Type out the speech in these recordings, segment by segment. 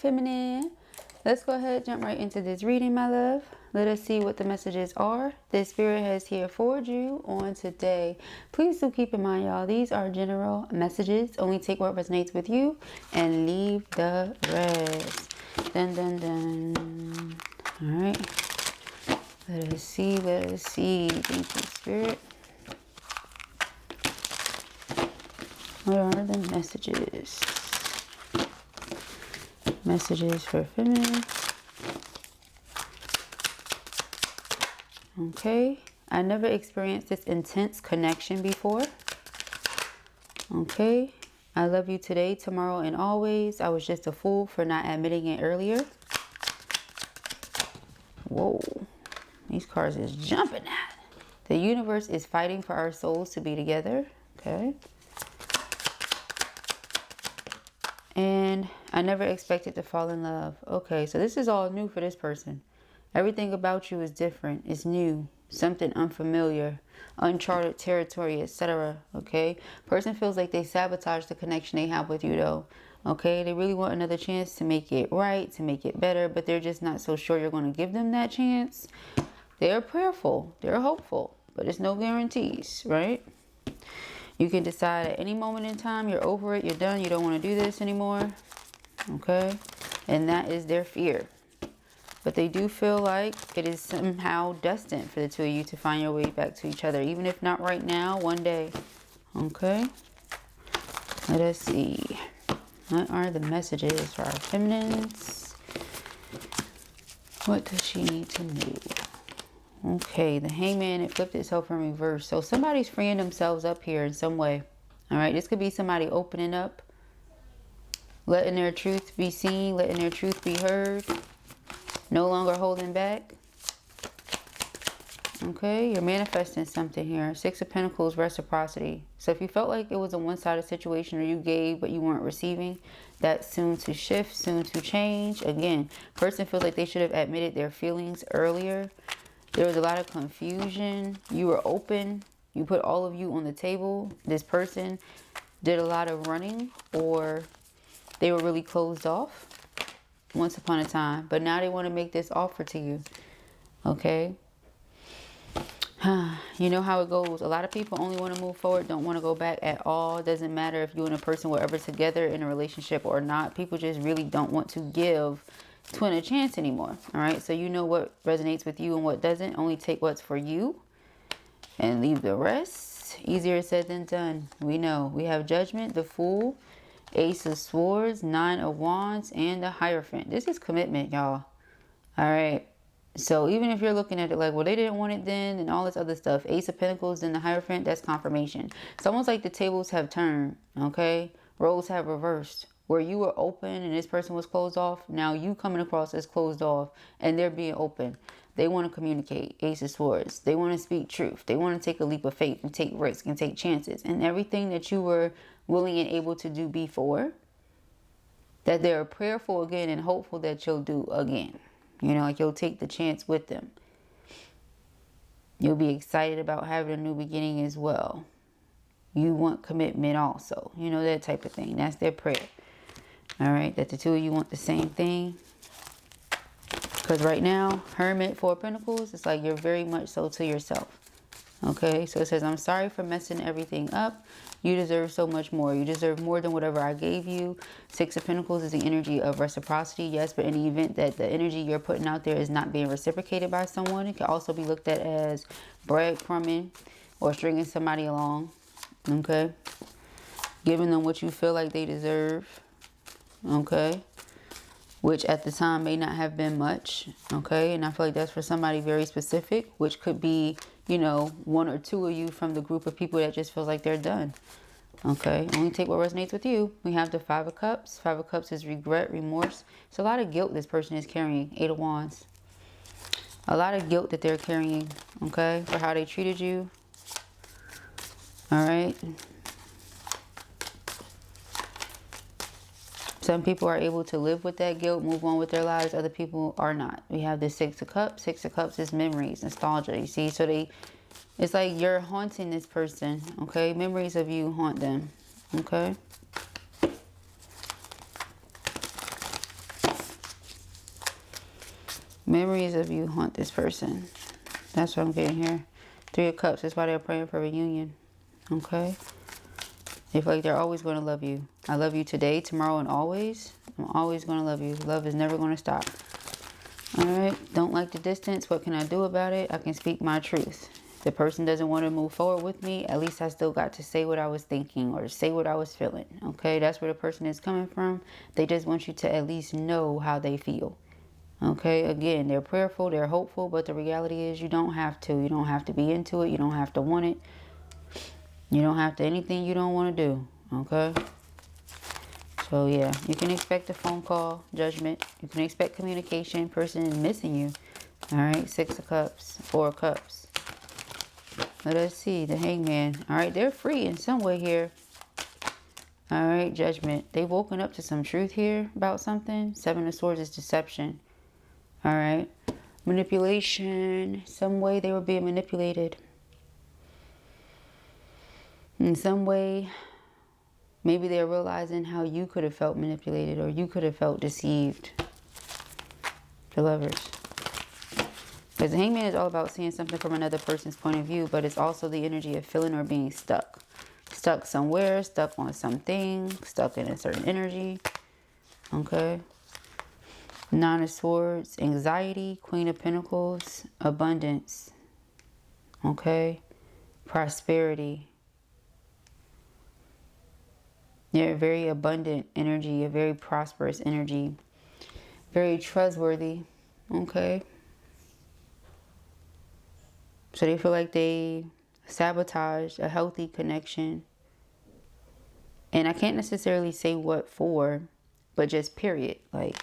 feminine. Let's go ahead, jump right into this reading, my love. Let us see what the messages are that Spirit has here for you on today. Please do keep in mind, y'all, these are general messages. Only take what resonates with you and leave the rest. Dun, dun, dun. All right. Let us see. Let us see. Thank you, Spirit. What are the messages? Messages for feminine. Okay. I never experienced this intense connection before. Okay. I love you today, tomorrow, and always. I was just a fool for not admitting it earlier. Whoa. These cards is jumping at. The universe is fighting for our souls to be together. Okay. And I never expected to fall in love. Okay, so this is all new for this person. Everything about you is different. It's new. Something unfamiliar. Uncharted territory, etc. Okay? Person feels like they sabotaged the connection they have with you, though. Okay? They really want another chance to make it right, to make it better, but they're just not so sure you're going to give them that chance. They're prayerful. They're hopeful. But it's no guarantees, right? You can decide at any moment in time, you're over it, you're done, you don't want to do this anymore. Okay? And that is their fear. But they do feel like it is somehow destined for the two of you to find your way back to each other. Even if not right now, one day. Okay? Let us see. What are the messages for our feminines? What does she need to know? Okay, the Hangman, it flipped itself in reverse. So somebody's freeing themselves up here in some way. All right, this could be somebody opening up, letting their truth be seen, letting their truth be heard, no longer holding back. Okay, you're manifesting something here. Six of Pentacles, reciprocity. So if you felt like it was a one-sided situation or you gave but you weren't receiving, that's soon to shift, soon to change. Again, person feels like they should have admitted their feelings earlier. There was a lot of confusion. You were open. You put all of you on the table. This person did a lot of running, or they were really closed off once upon a time. But now they want to make this offer to you. Okay? You know how it goes. A lot of people only want to move forward, don't want to go back at all. It doesn't matter if you and a person were ever together in a relationship or not. People just really don't want to give twin a chance anymore. All right, so you know what resonates with you and what doesn't. Only take what's for you and leave the rest. Easier said than done. We know. We have Judgment, the Fool, Ace of Swords, Nine of Wands, and the Hierophant. This is commitment, y'all. All right, so even if you're looking at it like, well, they didn't want it then and all this other stuff, Ace of Pentacles and the Hierophant, that's confirmation. It's almost like the tables have turned. Okay, roles have reversed. Where you were open and this person was closed off, now you coming across as closed off and they're being open. They want to communicate. Ace of Swords. They want to speak truth. They want to take a leap of faith and take risks and take chances. And everything that you were willing and able to do before, that they're prayerful again and hopeful that you'll do again. You know, like you'll take the chance with them. You'll be excited about having a new beginning as well. You want commitment also. You know, that type of thing. That's their prayer. All right, that the two of you want the same thing. Because right now, Hermit, Four of Pentacles, it's like you're very much so to yourself. Okay, so it says, I'm sorry for messing everything up. You deserve so much more. You deserve more than whatever I gave you. Six of Pentacles is the energy of reciprocity. Yes, but in the event that the energy you're putting out there is not being reciprocated by someone, it can also be looked at as breadcrumbing or stringing somebody along. Okay, giving them what you feel like they deserve. Okay, which at the time may not have been much. Okay, and I feel like that's for somebody very specific, which could be, you know, one or two of you from the group of people that just feels like they're done. Okay, only take what resonates with you. We have the Five of Cups. Five of Cups is regret, remorse. It's a lot of guilt this person is carrying. Eight of Wands. A lot of guilt that they're carrying, okay, for how they treated you. All right. Some people are able to live with that guilt, move on with their lives. Other people are not. We have the Six of Cups. Six of Cups is memories, nostalgia. You see, so it's like you're haunting this person. Okay, memories of you haunt them. Okay. Memories of you haunt this person. That's what I'm getting here. 3 of Cups. That's why they're praying for reunion. Okay. They feel like they're always going to love you. I love you today, tomorrow, and always. I'm always going to love you. Love is never going to stop. Alright. Don't like the distance. What can I do about it? I can speak my truth. If the person doesn't want to move forward with me, at least I still got to say what I was thinking or say what I was feeling. Okay. That's where the person is coming from. They just want you to at least know how they feel. Okay, again, they're prayerful, they're hopeful, but the reality is you don't have to. You don't have to be into it. You don't have to want it. You don't have to anything you don't want to do. Okay? So, yeah, you can expect a phone call, judgment. You can expect communication. Person is missing you. All right, 6 of Cups, 4 of Cups. Let us see, the Hangman. All right, they're free in some way here. All right, Judgment. They've woken up to some truth here about something. 7 of Swords is deception. All right. Manipulation. Some way they were being manipulated. In some way, maybe they're realizing how you could have felt manipulated or you could have felt deceived. The Lovers. Because the Hangman is all about seeing something from another person's point of view, but it's also the energy of feeling or being stuck. Stuck somewhere, stuck on something, stuck in a certain energy. Okay. 9 of Swords, anxiety, Queen of Pentacles, abundance, okay, prosperity. You're a very abundant energy, a very prosperous energy, very trustworthy, okay. So they feel like they sabotaged a healthy connection. And I can't necessarily say what for, but just period, like,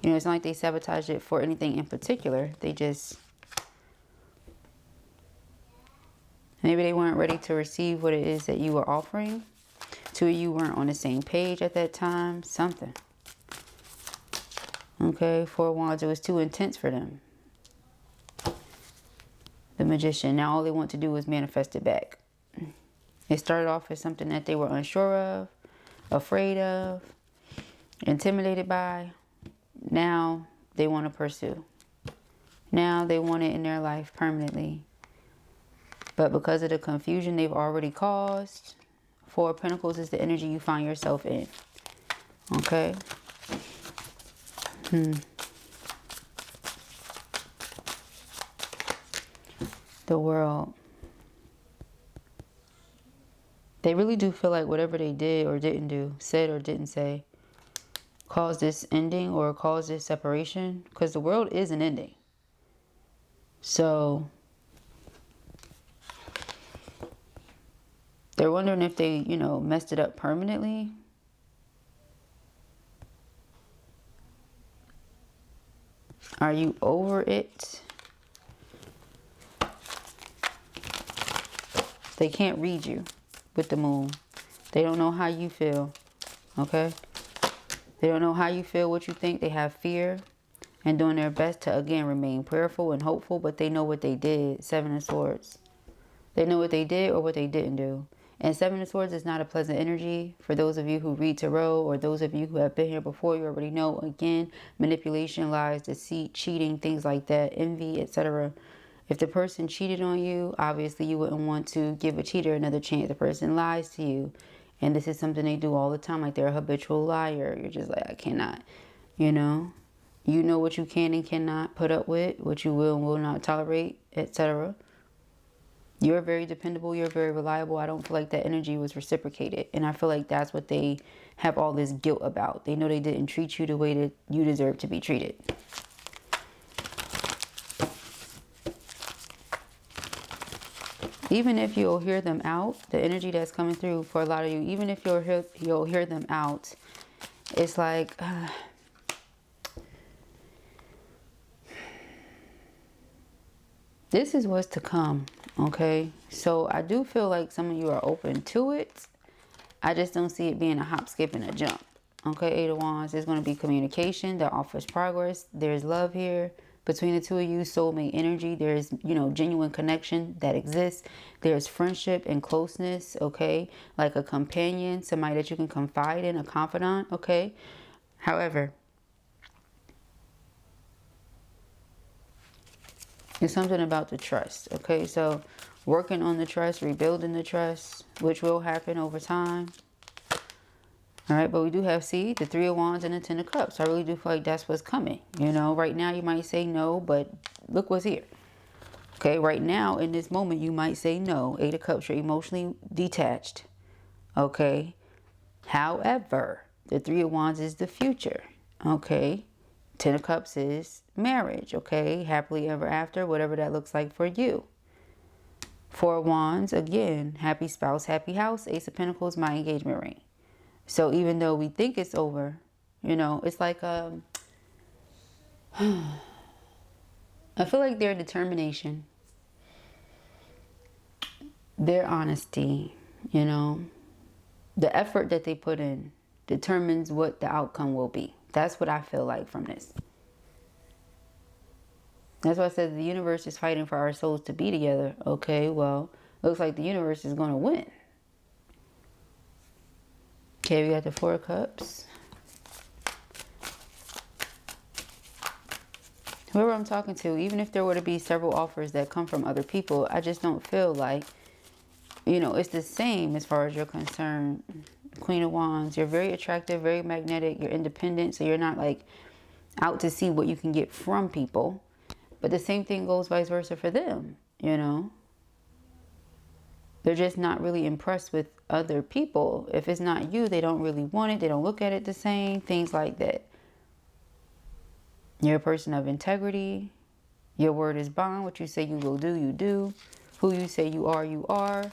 you know, it's not like they sabotaged it for anything in particular. They just, maybe they weren't ready to receive what it is that you were offering. 2 of you weren't on the same page at that time. Something. Okay, 4 of Wands, it was too intense for them. The Magician, now all they want to do is manifest it back. It started off as something that they were unsure of, afraid of, intimidated by. Now they want to pursue. Now they want it in their life permanently. But because of the confusion they've already caused, 4 of Pentacles is the energy you find yourself in. Okay? The World. They really do feel like whatever they did or didn't do, said or didn't say, caused this ending or caused this separation, because the world is an ending. So they're wondering if they, you know, messed it up permanently. Are you over it? They can't read you with the Moon. They don't know how you feel. Okay? They don't know how you feel, what you think. They have fear and doing their best to, again, remain prayerful and hopeful, but they know what they did. 7 of Swords. They know what they did or what they didn't do. And 7 of Swords is not a pleasant energy. For those of you who read tarot or those of you who have been here before, you already know, again, manipulation, lies, deceit, cheating, things like that, envy, etc. If the person cheated on you, obviously you wouldn't want to give a cheater another chance. The person lies to you. And this is something they do all the time, like they're a habitual liar. You're just like, I cannot, you know. You know what you can and cannot put up with, what you will and will not tolerate, etc. You're very dependable. You're very reliable. I don't feel like that energy was reciprocated. And I feel like that's what they have all this guilt about. They know they didn't treat you the way that you deserve to be treated. Even if you'll hear them out, the energy that's coming through for a lot of you, even if you'll hear them out, it's like, this is what's to come, okay? So I do feel like some of you are open to it. I just don't see it being a hop, skip, and a jump. Okay, 8 of Wands, there's going to be communication that offers progress. There's love here between the 2 of you, soulmate energy. There's, you know, genuine connection that exists. There's friendship and closeness, okay? Like a companion, somebody that you can confide in, a confidant, okay? However, It's something about the trust. Okay, so working on the trust, rebuilding the trust, which will happen over time. All right, but we do have, see, the 3 of Wands and the 10 of Cups. I really do feel like that's what's coming. You know, right now you might say no, but look what's here. Okay, right now in this moment you might say no. 8 of Cups, you're emotionally detached. Okay, however, the 3 of Wands is the future. Okay, 10 of Cups is marriage. Okay, happily ever after, whatever that looks like for you. 4 of Wands, again, happy spouse, happy house. Ace of Pentacles, my engagement ring. So even though we think it's over, you know, it's like, I feel like their determination, their honesty, you know, the effort that they put in determines what the outcome will be. That's what I feel like from this. That's why I said the universe is fighting for our souls to be together. Okay, well, looks like the universe is going to win. Okay, we got the 4 of Cups. Whoever I'm talking to, even if there were to be several offers that come from other people, I just don't feel like, you know, it's the same as far as you're concerned. Queen of Wands, you're very attractive, very magnetic, you're independent, so you're not like out to see what you can get from people. But the same thing goes vice versa for them, you know. They're just not really impressed with other people. If it's not you, they don't really want it. They don't look at it the same. Things like that. You're a person of integrity. Your word is bond. What you say you will do, you do. Who you say you are, you are.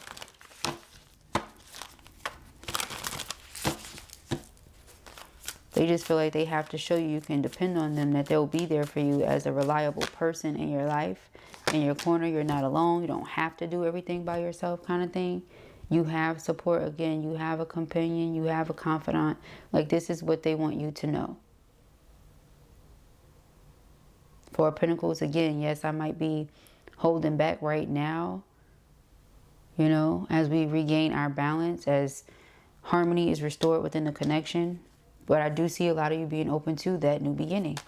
They just feel like they have to show you can depend on them, that they'll be there for you as a reliable person in your life. In your corner, you're not alone. You don't have to do everything by yourself, kind of thing. You have support. Again, you have a companion, you have a confidant. Like, this is what they want you to know. 4 of Pentacles, again, yes, I might be holding back right now, you know, as we regain our balance, as harmony is restored within the connection. But I do see a lot of you being open to that new beginning.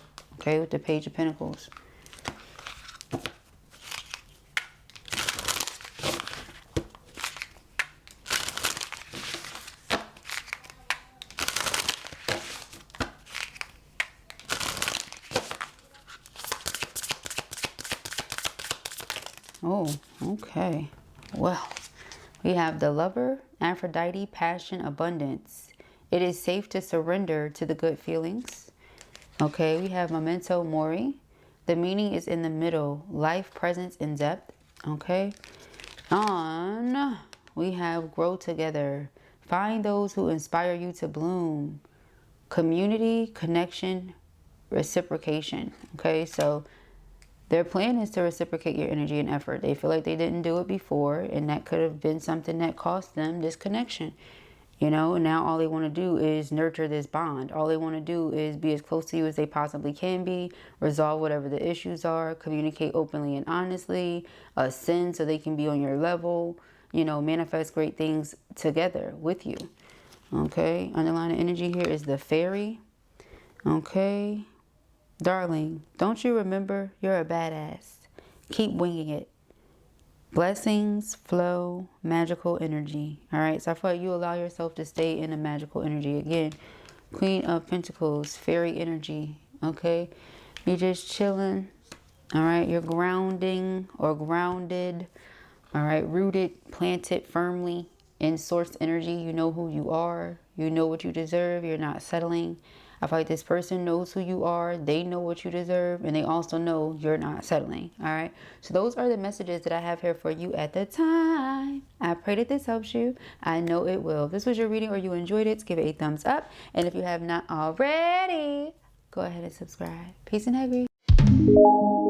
Okay, with the Page of Pentacles. Oh, okay. Well, we have the Lover, Aphrodite, passion, abundance. It is safe to surrender to the good feelings. Okay, we have Memento Mori. The meaning is in the middle. Life, presence, and depth. Okay. On, we have grow together. Find those who inspire you to bloom. Community, connection, reciprocation. Okay, so their plan is to reciprocate your energy and effort. They feel like they didn't do it before, and that could have been something that cost them this connection. You know, now all they want to do is nurture this bond. All they want to do is be as close to you as they possibly can be, resolve whatever the issues are, communicate openly and honestly, ascend so they can be on your level, you know, manifest great things together with you. Okay, underlying energy here is the Fairy. Okay, darling, don't you remember you're a badass? Keep winging it. Blessings, flow, magical energy. All right, so I feel like you allow yourself to stay in a magical energy. Again, Queen of Pentacles, fairy energy. Okay, you're just chilling. All right, you're grounding or grounded. All right, rooted, planted firmly in source energy. You know who you are. You know what you deserve. You're not settling. I feel like this person knows who you are. They know what you deserve. And they also know you're not settling. All right. So those are the messages that I have here for you at the time. I pray that this helps you. I know it will. If this was your reading or you enjoyed it, give it a thumbs up. And if you have not already, go ahead and subscribe. Peace and haggery.